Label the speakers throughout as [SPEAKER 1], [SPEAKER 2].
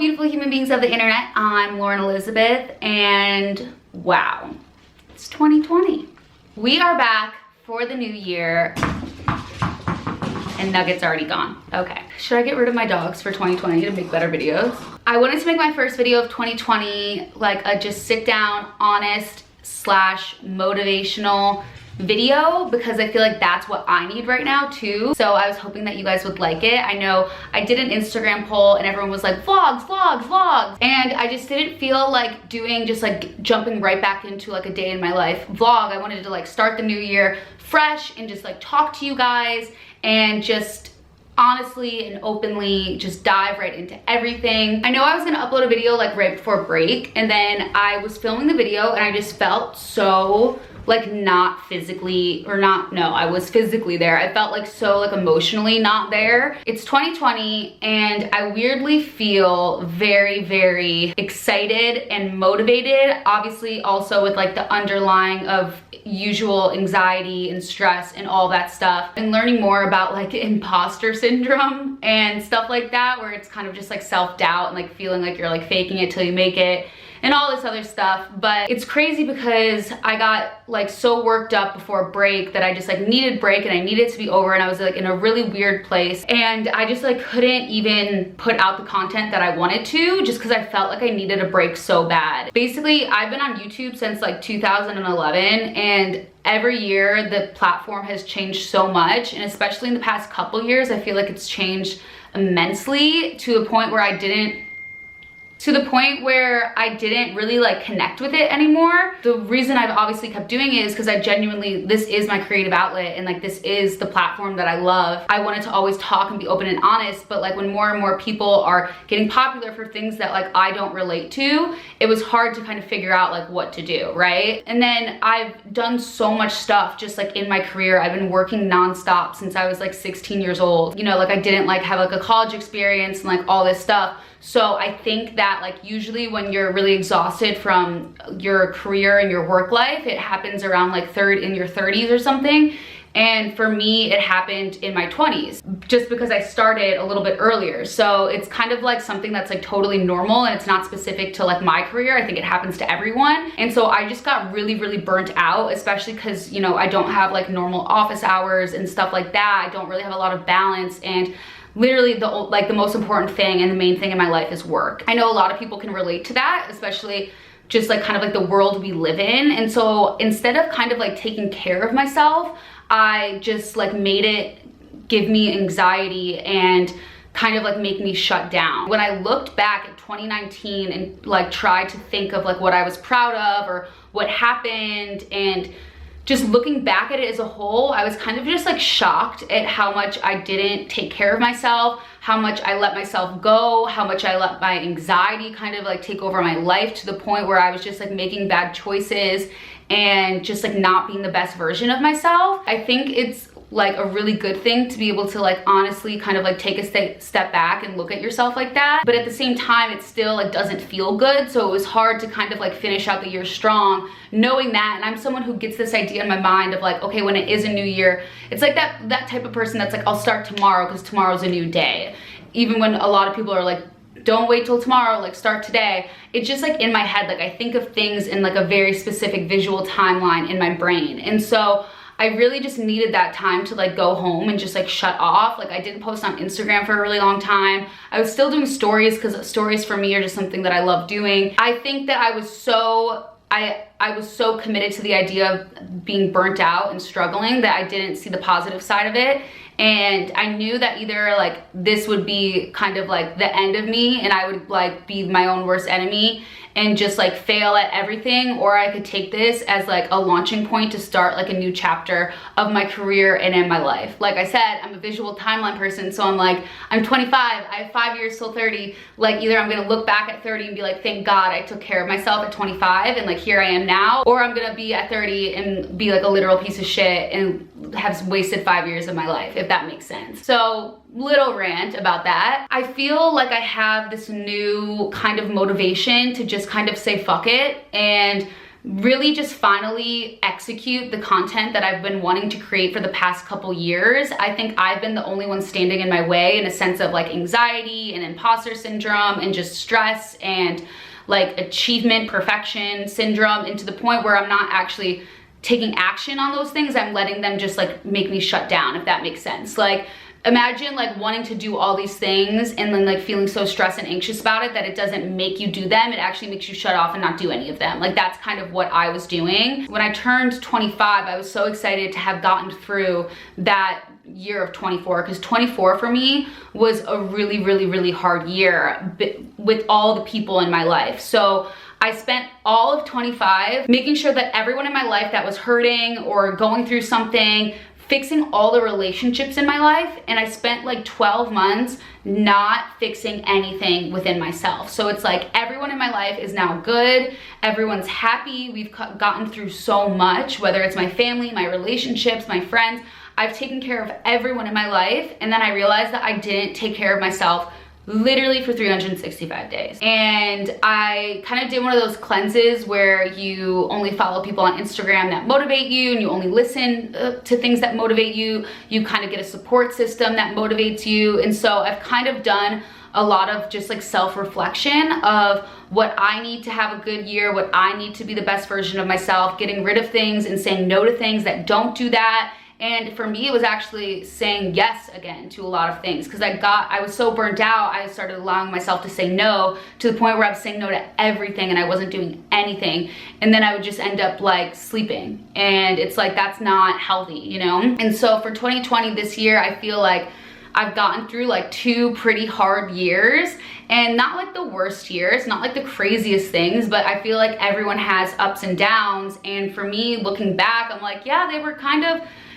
[SPEAKER 1] beautiful human beings of the internet. I'm Lauren Elizabeth, and wow, it's 2020. We are back for the new year, and Nugget's already gone. Okay, should I get rid of my dogs for 2020 to make better videos? I wanted to make my first video of 2020 like a just sit down, honest slash motivational video, because I feel like that's what I need right now too. So I was hoping that you guys would like it. I know I did an Instagram poll and everyone was like, vlogs, vlogs, vlogs. And I just didn't feel like doing just like jumping right back into like a day in my life vlog. I wanted to like start the new year fresh and just like talk to you guys and just honestly and openly just dive right into everything. I know I was gonna upload a video like right before break, and then I was filming the video and I just felt so like not physically, or not, no, I was physically there. I felt like so like emotionally not there. It's 2020 and I weirdly feel very, very excited and motivated. Obviously also with like the underlying of usual anxiety and stress and all that stuff, and learning more about like imposter syndrome and stuff like that, where it's kind of just like self-doubt and like feeling like you're like faking it till you make it and all this other stuff. But it's crazy because I got like so worked up before break that I just like needed break and I needed it to be over, and I was like in a really weird place, and I just like couldn't even put out the content that I wanted to, just because I felt like I needed a break so bad. Basically, I've been on YouTube since like 2011, and every year the platform has changed so much, and especially in the past couple years I feel like it's changed immensely to a point where I didn't really like connect with it anymore. The reason I've obviously kept doing it is because I genuinely, this is my creative outlet, and like this is the platform that I love. I wanted to always talk and be open and honest, but like when more and more people are getting popular for things that like I don't relate to, it was hard to kind of figure out like what to do, right? And then I've done so much stuff just like in my career. I've been working nonstop since I was like 16 years old. You know, like I didn't like have like a college experience and like all this stuff. So I think that like usually when you're really exhausted from your career and your work life, it happens around like in your 30s or something. And for me, it happened in my 20s, just because I started a little bit earlier. So it's kind of like something that's like totally normal, and it's not specific to like my career. I think it happens to everyone. And so I just got really, really burnt out, especially because, you know, I don't have like normal office hours and stuff like that. I don't really have a lot of balance, and literally the most important thing and the main thing in my life is work. I know a lot of people can relate to that, especially just like kind of like the world we live in. And so instead of kind of like taking care of myself, I just like made it give me anxiety and kind of like make me shut down. When I looked back at 2019 and like tried to think of like what I was proud of or what happened, and just looking back at it as a whole, I was kind of just like shocked at how much I didn't take care of myself, how much I let myself go, how much I let my anxiety kind of like take over my life, to the point where I was just like making bad choices and just like not being the best version of myself. I think it's like a really good thing to be able to like honestly kind of like take a step back and look at yourself like that. But at the same time, it still like doesn't feel good. So it was hard to kind of like finish out the year strong knowing that. And I'm someone who gets this idea in my mind of like, okay, when it is a new year, it's like that type of person that's like, I'll start tomorrow because tomorrow's a new day. Even when a lot of people are like, don't wait till tomorrow, like start today. It's just like in my head, like I think of things in like a very specific visual timeline in my brain. And so I really just needed that time to like go home and just like shut off. Like I didn't post on Instagram for a really long time. I was still doing stories because stories for me are just something that I love doing. I think that I was so committed to the idea of being burnt out and struggling that I didn't see the positive side of it. And I knew that either like this would be kind of like the end of me and I would like be my own worst enemy and just like fail at everything, or I could take this as like a launching point to start like a new chapter of my career and in my life. Like I said, I'm a visual timeline person, so I'm like, I'm 25, I have 5 years till 30. Like either I'm gonna look back at 30 and be like, thank God I took care of myself at 25 and like here I am now, or I'm gonna be at 30 and be like a literal piece of shit and have wasted 5 years of my life, if that makes sense. So little rant about that. I feel like I have this new kind of motivation to just kind of say fuck it and really just finally execute the content that I've been wanting to create for the past couple years. I think I've been the only one standing in my way in a sense of like anxiety and imposter syndrome and just stress and like achievement, perfection syndrome, and to the point where I'm not actually taking action on those things. I'm letting them just like make me shut down, if that makes sense. Like, imagine like wanting to do all these things and then like feeling so stressed and anxious about it that it doesn't make you do them. It actually makes you shut off and not do any of them. Like, that's kind of what I was doing. When I turned 25, I was so excited to have gotten through that year of 24, because 24 for me was a really hard year with all the people in my life. So I spent all of 25 making sure that everyone in my life that was hurting or going through something, fixing all the relationships in my life, and I spent like 12 months not fixing anything within myself. So it's like everyone in my life is now good, everyone's happy, we've gotten through so much, whether it's my family, my relationships, my friends. I've taken care of everyone in my life, and then I realized that I didn't take care of myself literally for 365 days. And I kind of did one of those cleanses where you only follow people on Instagram that motivate you, and you only listen to things that motivate you. You kind of get a support system that motivates you. And so I've kind of done a lot of just like self-reflection of what I need to have a good year, what I need to be the best version of myself, getting rid of things and saying no to things that don't do that. And for me, it was actually saying yes again to a lot of things, because I was so burnt out, I started allowing myself to say no to the point where I was saying no to everything and I wasn't doing anything. And then I would just end up like sleeping. And it's like, that's not healthy, you know? And so for 2020 this year, I feel like I've gotten through like 2 pretty hard years, and not like the worst years, not like the craziest things, but I feel like everyone has ups and downs. And for me, looking back, I'm like, yeah,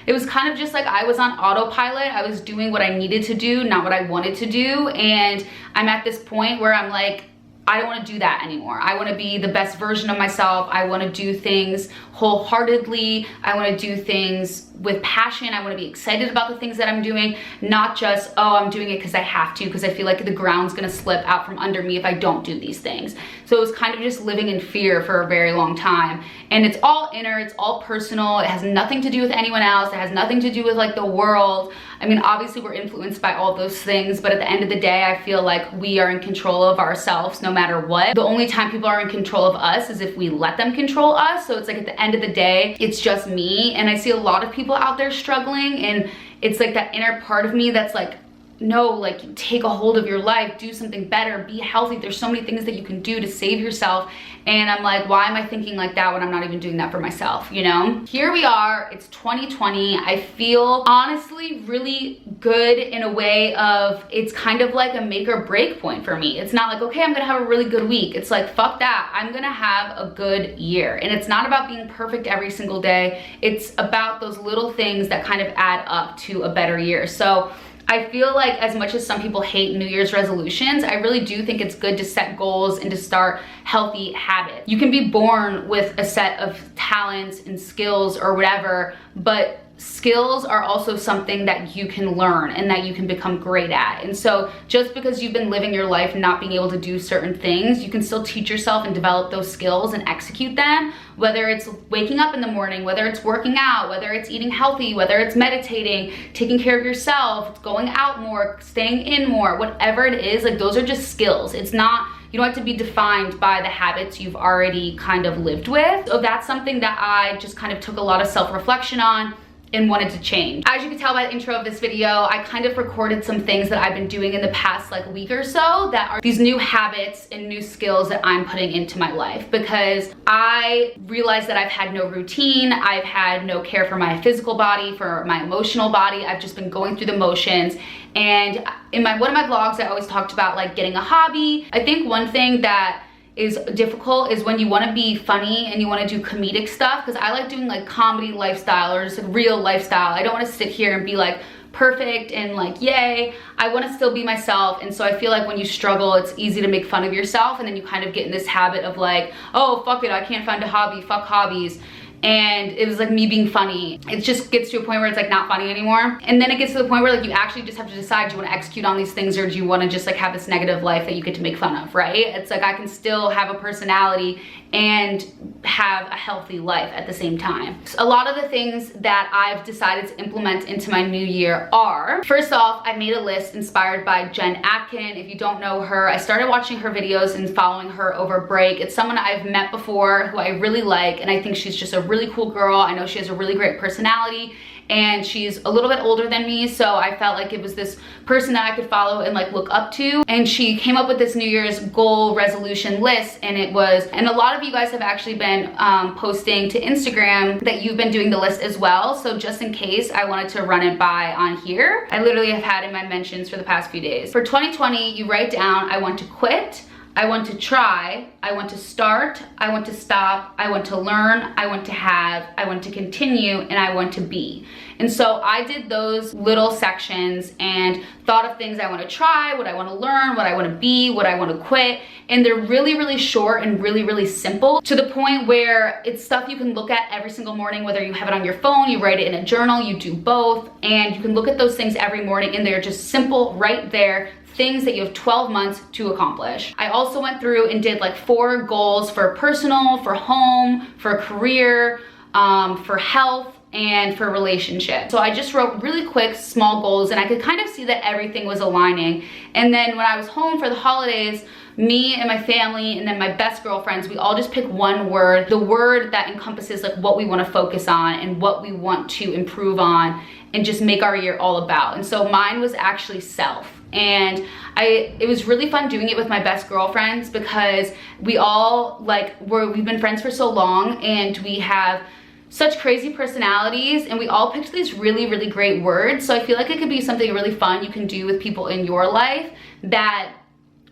[SPEAKER 1] it was kind of just like I was on autopilot. I was doing what I needed to do, not what I wanted to do. And I'm at this point where I'm like, I don't want to do that anymore. I want to be the best version of myself. I want to do things wholeheartedly. I want to do things with passion. I want to be excited about the things that I'm doing, not just, oh, I'm doing it because I have to, because I feel like the ground's going to slip out from under me if I don't do these things. So it was kind of just living in fear for a very long time. And it's all inner, it's all personal. It has nothing to do with anyone else. It has nothing to do with like the world. I mean, obviously we're influenced by all those things, but at the end of the day, I feel like we are in control of ourselves no matter what. The only time people are in control of us is if we let them control us. So it's like at the end of the day, it's just me. And I see a lot of people out there struggling, and it's like that inner part of me that's like, no, like take a hold of your life, do something better, be healthy. There's so many things that you can do to save yourself. And I'm like, why am I thinking like that when I'm not even doing that for myself, you know? Here we are, it's 2020. I feel honestly really good in a way of, it's kind of like a make or break point for me. It's not like, okay, I'm gonna have a really good week. It's like, fuck that, I'm gonna have a good year. And it's not about being perfect every single day. It's about those little things that kind of add up to a better year. So I feel like as much as some people hate New Year's resolutions, I really do think it's good to set goals and to start healthy habits. You can be born with a set of talents and skills or whatever, but skills are also something that you can learn and that you can become great at. And so just because you've been living your life not being able to do certain things, you can still teach yourself and develop those skills and execute them, whether it's waking up in the morning, whether it's working out, whether it's eating healthy, whether it's meditating, taking care of yourself, going out more, staying in more, whatever it is, like those are just skills. It's not, you don't have to be defined by the habits you've already kind of lived with. So that's something that I just kind of took a lot of self-reflection on and wanted to change. As you can tell by the intro of this video, I kind of recorded some things that I've been doing in the past like week or so that are these new habits and new skills that I'm putting into my life, because I realized that I've had no routine, I've had no care for my physical body, for my emotional body. I've just been going through the motions. And in one of my vlogs, I always talked about like getting a hobby. I think one thing that is difficult is when you want to be funny and you want to do comedic stuff, because I like doing like comedy lifestyle or just like real lifestyle. I don't want to sit here and be like perfect and like yay. I want to still be myself. And so I feel like when you struggle, it's easy to make fun of yourself, and then you kind of get in this habit of like, oh fuck it, I can't find a hobby, fuck hobbies. and it was like me being funny. It just gets to a point where it's like not funny anymore. And then it gets to the point where like you actually just have to decide, do you want to execute on these things, or do you want to just like have this negative life that you get to make fun of, right? It's like I can still have a personality and have a healthy life at the same time. So a lot of the things that I've decided to implement into my new year are, first off, I made a list inspired by Jen Atkin. If you don't know her, I started watching her videos and following her over break. It's someone I've met before who I really like, and I think she's just a really cool girl. I know she has a really great personality, and she's a little bit older than me, so I felt like it was this person that I could follow and like look up to. And she came up with this New Year's goal resolution list, and it was, and a lot of you guys have actually been posting to Instagram that you've been doing the list as well. So just in case, I wanted to run it by on here. I literally have had in my mentions for the past few days. For 2020, you write down, I want to quit, I want to try, I want to start, I want to stop, I want to learn, I want to have, I want to continue, and I want to be. And so I did those little sections and thought of things I want to try, what I want to learn, what I want to be, what I want to quit. And they're really, really short and really, really simple, to the point where it's stuff you can look at every single morning, whether you have it on your phone, you write it in a journal, you do both, and you can look at those things every morning, and they're just simple right there. Things that you have 12 months to accomplish. I also went through and did like 4 goals for personal, for home, for career, for health, and for relationship. So I just wrote really quick, small goals, and I could kind of see that everything was aligning. And then when I was home for the holidays, me and my family and then my best girlfriends, we all just pick one word, the word that encompasses like what we want to focus on and what we want to improve on and just make our year all about. And so mine was actually self. And it was really fun doing it with my best girlfriends, because we all like we've been friends for so long, and we have such crazy personalities, and we all picked these really, really great words. So I feel like it could be something really fun you can do with people in your life that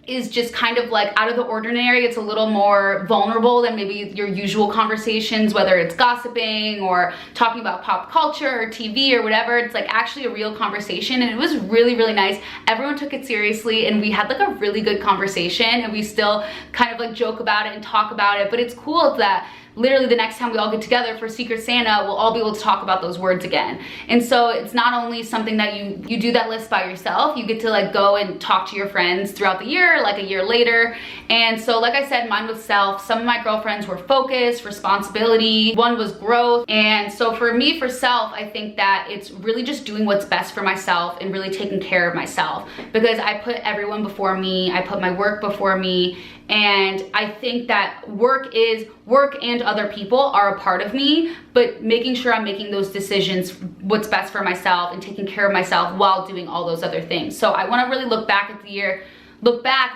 [SPEAKER 1] is just kind of like out of the ordinary. It's a little more vulnerable than maybe your usual conversations, whether it's gossiping or talking about pop culture or TV or whatever. It's like actually a real conversation, and it was really, really nice. Everyone took it seriously, and we had like a really good conversation, and we still kind of like joke about it and talk about it. But it's cool that literally the next time we all get together for Secret Santa, we'll all be able to talk about those words again. And so it's not only something that you do that list by yourself, you get to like go and talk to your friends throughout the year, like a year later. And so like I said, mine was self. Some of my girlfriends were focus, responsibility, one was growth. And so for me, for self, I think that it's really just doing what's best for myself and really taking care of myself, because I put everyone before me, I put my work before me. And I think that work and other people are a part of me, but making sure I'm making those decisions, what's best for myself, and taking care of myself while doing all those other things. So I want to really look back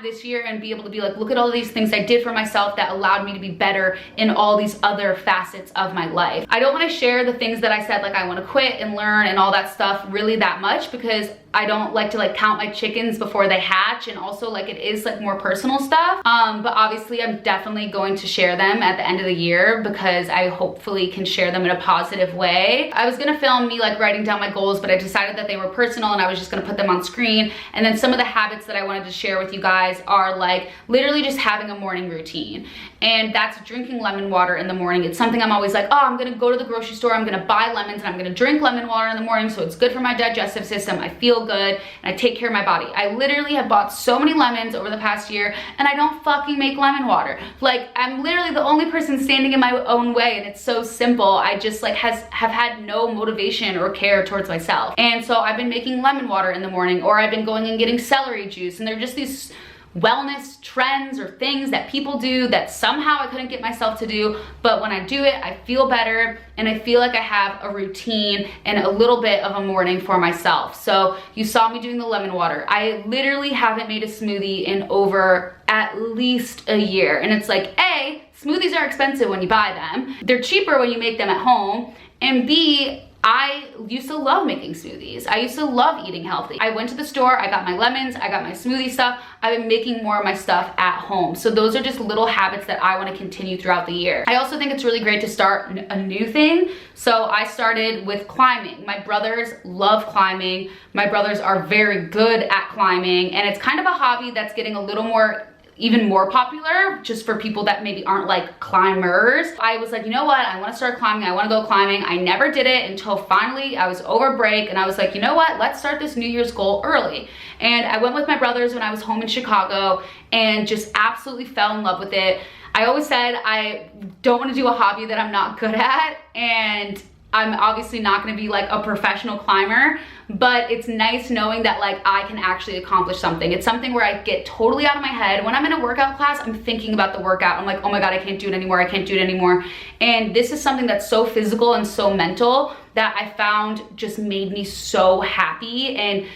[SPEAKER 1] this year and be able to be like, look at all these things I did for myself that allowed me to be better in all these other facets of my life. I don't want to share the things that I said, like I want to quit and learn and all that stuff really that much, because I don't like to like count my chickens before they hatch, and also like it is like more personal stuff. But obviously I'm definitely going to share them at the end of the year, because I hopefully can share them in a positive way. I was gonna film me like writing down my goals, but I decided that they were personal and I was just gonna put them on screen. And then some of the habits that I wanted to share with you guys are like literally just having a morning routine. And that's drinking lemon water in the morning. It's something I'm always like, oh, I'm gonna go to the grocery store, I'm gonna buy lemons, and I'm gonna drink lemon water in the morning, so it's good for my digestive system, I feel good, and I take care of my body. I literally have bought so many lemons over the past year, and I don't fucking make lemon water. Like, I'm literally the only person standing in my own way, and it's so simple. I just like have had no motivation or care towards myself. And so I've been making lemon water in the morning, or I've been going and getting celery juice, and they're just these wellness trends or things that people do that somehow I couldn't get myself to do, but when I do it, I feel better, and I feel like I have a routine and a little bit of a morning for myself. So you saw me doing the lemon water. I literally haven't made a smoothie in over at least a year, and it's like, A, smoothies are expensive when you buy them, they're cheaper when you make them at home, and B, I used to love making smoothies. I used to love eating healthy. I went to the store, I got my lemons, I got my smoothie stuff. I've been making more of my stuff at home. So those are just little habits that I want to continue throughout the year. I also think it's really great to start a new thing. So I started with climbing. My brothers love climbing. My brothers are very good at climbing, and it's kind of a hobby that's getting a little more even more popular just for people that maybe aren't like climbers. I was like, you know what? I want to start climbing. I want to go climbing. I never did it until finally I was over break and I was like, you know what? Let's start this New Year's goal early. And I went with my brothers when I was home in Chicago and just absolutely fell in love with it. I always said I don't want to do a hobby that I'm not good at, and I'm obviously not going to be like a professional climber, but it's nice knowing that like I can actually accomplish something. It's something where I get totally out of my head. When I'm in a workout class, I'm thinking about the workout. I'm like, oh my God, I can't do it anymore. I can't do it anymore. And this is something that's so physical and so mental that I found just made me so happy, and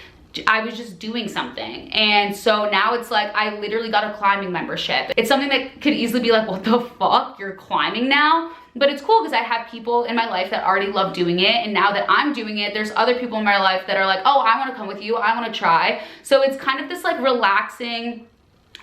[SPEAKER 1] I was just doing something. And so now it's like I literally got a climbing membership. It's something that could easily be like, what the fuck, you're climbing now? But it's cool because I have people in my life that already love doing it, and now that I'm doing it, there's other people in my life that are like, oh, I want to come with you, I want to try. So it's kind of this like relaxing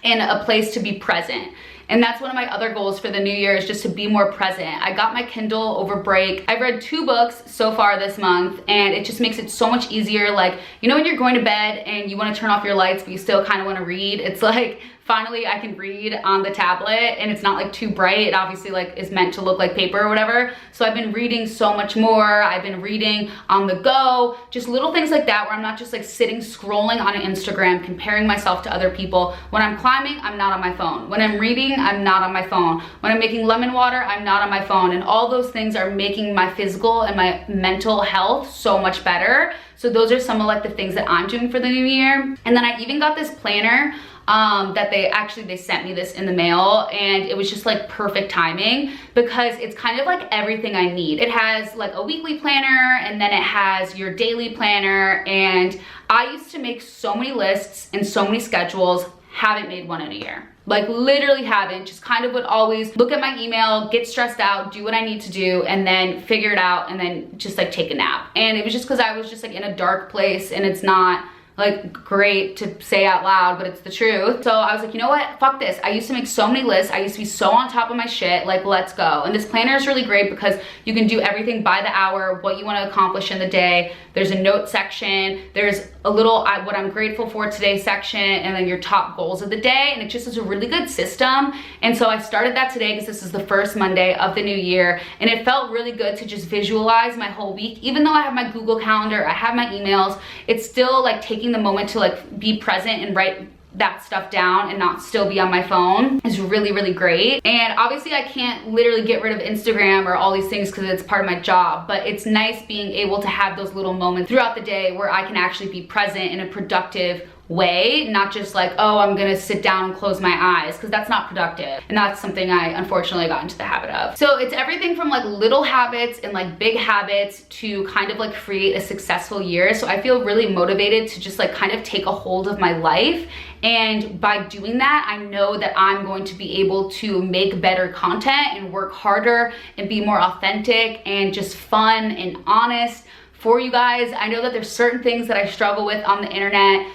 [SPEAKER 1] and a place to be present. And that's one of my other goals for the new year, is just to be more present. I got my Kindle over break. I've read 2 books so far this month, and it just makes it so much easier. Like, you know when you're going to bed and you want to turn off your lights but you still kind of want to read? It's like, finally I can read on the tablet and it's not like too bright. It obviously like is meant to look like paper or whatever. So I've been reading so much more. I've been reading on the go, just little things like that where I'm not just like sitting scrolling on Instagram comparing myself to other people. When I'm climbing, I'm not on my phone. When I'm reading, I'm not on my phone. When I'm making lemon water, I'm not on my phone. And all those things are making my physical and my mental health so much better. So those are some of like the things that I'm doing for the new year. And then I even got this planner that they sent me this in the mail, and it was just like perfect timing because it's kind of like everything I need. It has like a weekly planner, and then it has your daily planner, and I used to make so many lists and so many schedules, haven't made one in a year. Like literally haven't, just kind of would always look at my email, get stressed out, do what I need to do, and then figure it out, and then just like take a nap. And it was just because I was just like in a dark place, and it's not like great to say out loud, but it's the truth. So I was like, you know what, fuck this. I used to make so many lists. I used to be so on top of my shit, like let's go. And this planner is really great because you can do everything by the hour, what you want to accomplish in the day. There's a note section, there's a little what I'm grateful for today section, and then your top goals of the day. And it just is a really good system. And so I started that today because this is the first Monday of the new year, and it felt really good to just visualize my whole week. Even though I have my Google Calendar, I have my emails, it's still like taking the moment to like be present and write that stuff down and not still be on my phone is really, really great. And obviously I can't literally get rid of Instagram or all these things because it's part of my job, but it's nice being able to have those little moments throughout the day where I can actually be present in a productive way, not just like, oh, I'm gonna sit down and close my eyes, because that's not productive. And that's something I unfortunately got into the habit of. So it's everything from like little habits and like big habits to kind of like create a successful year. So I feel really motivated to just like kind of take a hold of my life. And by doing that, I know that I'm going to be able to make better content and work harder and be more authentic and just fun and honest for you guys. I know that there's certain things that I struggle with on the internet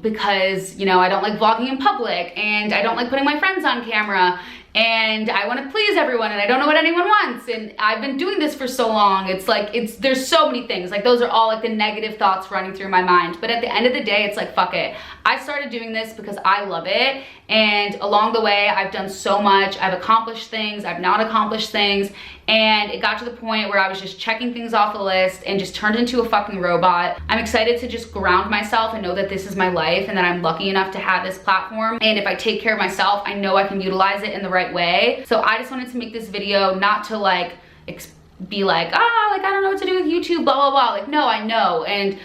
[SPEAKER 1] because, you know, I don't like vlogging in public, and I don't like putting my friends on camera, and I want to please everyone, and I don't know what anyone wants, and I've been doing this for so long. It's like, there's so many things, like those are all like the negative thoughts running through my mind. But at the end of the day, it's like, fuck it. I started doing this because I love it, and along the way, I've done so much. I've accomplished things, I've not accomplished things, and it got to the point where I was just checking things off the list and just turned into a fucking robot. I'm excited to just ground myself and know that this is my life and that I'm lucky enough to have this platform. And if I take care of myself, I know I can utilize it in the right way. So I just wanted to make this video not to like be like, like I don't know what to do with YouTube, blah, blah, blah. Like, no, I know. And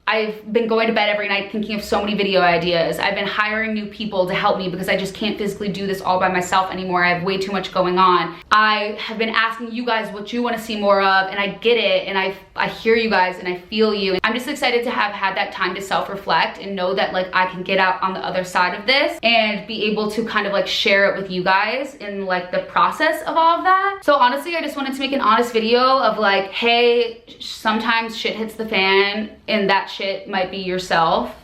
[SPEAKER 1] I've been going to bed every night thinking of so many video ideas. I've been hiring new people to help me because I just can't physically do this all by myself anymore. I have way too much going on. I have been asking you guys what you want to see more of, and I get it, and I hear you guys and I feel you. And I'm just excited to have had that time to self-reflect and know that like I can get out on the other side of this and be able to kind of like share it with you guys in like the process of all of that. So honestly, I just wanted to make an honest video of like, hey, sometimes shit hits the fan, and that shit might be yourself.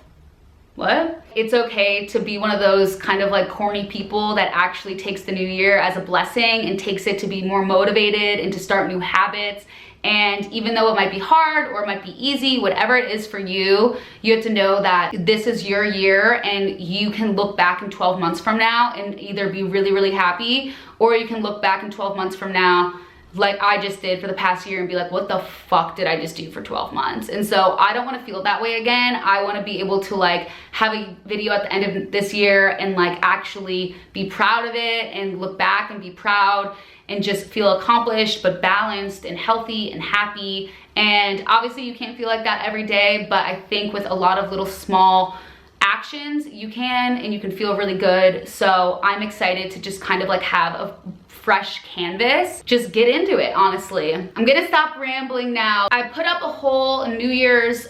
[SPEAKER 1] What? It's okay to be one of those kind of like corny people that actually takes the new year as a blessing and takes it to be more motivated and to start new habits And even though it might be hard or it might be easy, whatever it is for you, you have to know that this is your year, and you can look back in 12 months from now and either be really, really happy, or you can look back in 12 months from now like I just did for the past year and be like, what the fuck did I just do for 12 months? And so I don't want to feel that way again. I want to be able to like have a video at the end of this year and like actually be proud of it and look back and be proud and just feel accomplished, but balanced and healthy and happy. And obviously you can't feel like that every day, but I think with a lot of little small actions you can, and you can feel really good. So I'm excited to just kind of like have a fresh canvas, just get into it. Honestly, I'm gonna stop rambling now. I put up a whole New Year's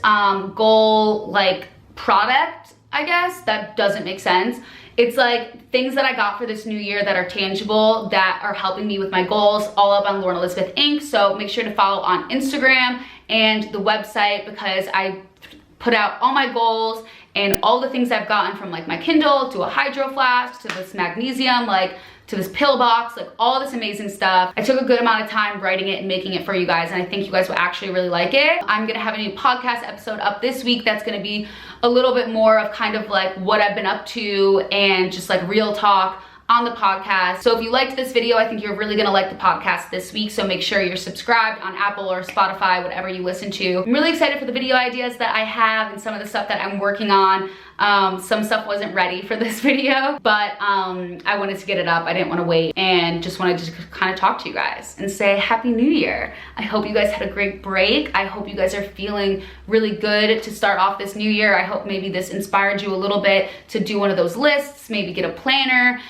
[SPEAKER 1] goal like product, I guess. That doesn't make sense. It's like things that I got for this new year that are tangible, that are helping me with my goals, all up on Lauren Elizabeth Inc. So make sure to follow on Instagram and the website, because I put out all my goals and all the things I've gotten, from like my Kindle to a hydro flask to this magnesium, like to this pill box, like all this amazing stuff. I took a good amount of time writing it and making it for you guys, and I think you guys will actually really like it. I'm gonna have a new podcast episode up this week that's gonna be a little bit more of kind of like what I've been up to and just like real talk on the podcast. So if you liked this video, I think you're really gonna like the podcast this week. So make sure you're subscribed on Apple or Spotify, whatever you listen to. I'm really excited for the video ideas that I have and some of the stuff that I'm working on. Some stuff wasn't ready for this video, but I wanted to get it up. I didn't want to wait, and just wanted to kind of talk to you guys and say Happy New Year. I hope you guys had a great break. I hope you guys are feeling really good to start off this new year. I hope maybe this inspired you a little bit to do one of those lists, maybe get a planner,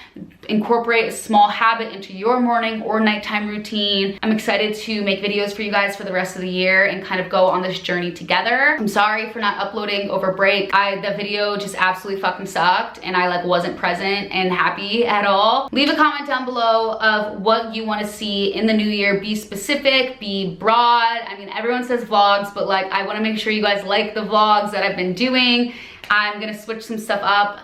[SPEAKER 1] incorporate a small habit into your morning or nighttime routine. I'm excited to make videos for you guys for the rest of the year and kind of go on this journey together. I'm sorry for not uploading over break. The video just absolutely fucking sucked, and I like wasn't present and happy at all. Leave a comment down below of what you want to see in the new year. Be specific, be broad. I mean, everyone says vlogs, but like I want to make sure you guys like the vlogs that I've been doing. I'm gonna switch some stuff up.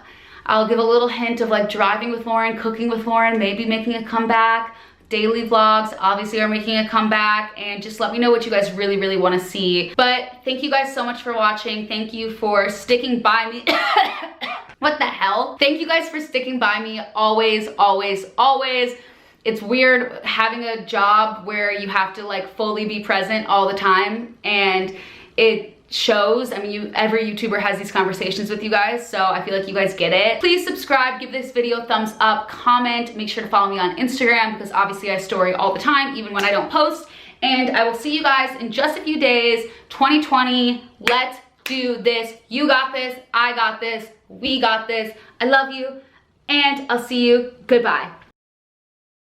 [SPEAKER 1] I'll give a little hint of like driving with Lauren, cooking with Lauren, maybe making a comeback. Daily vlogs obviously are making a comeback, and just let me know what you guys really, really want to see. But thank you guys so much for watching. Thank you for sticking by me. What the hell? Thank you guys for sticking by me always, always, always. It's weird having a job where you have to like fully be present all the time, and it shows. I mean, every YouTuber has these conversations with you guys, so I feel like you guys get it. Please subscribe, give this video a thumbs up, comment, make sure to follow me on Instagram, because obviously I story all the time, even when I don't post. And I will see you guys in just a few days. 2020, let's do this. You got this, I got this, we got this. I love you, and I'll see you. Goodbye.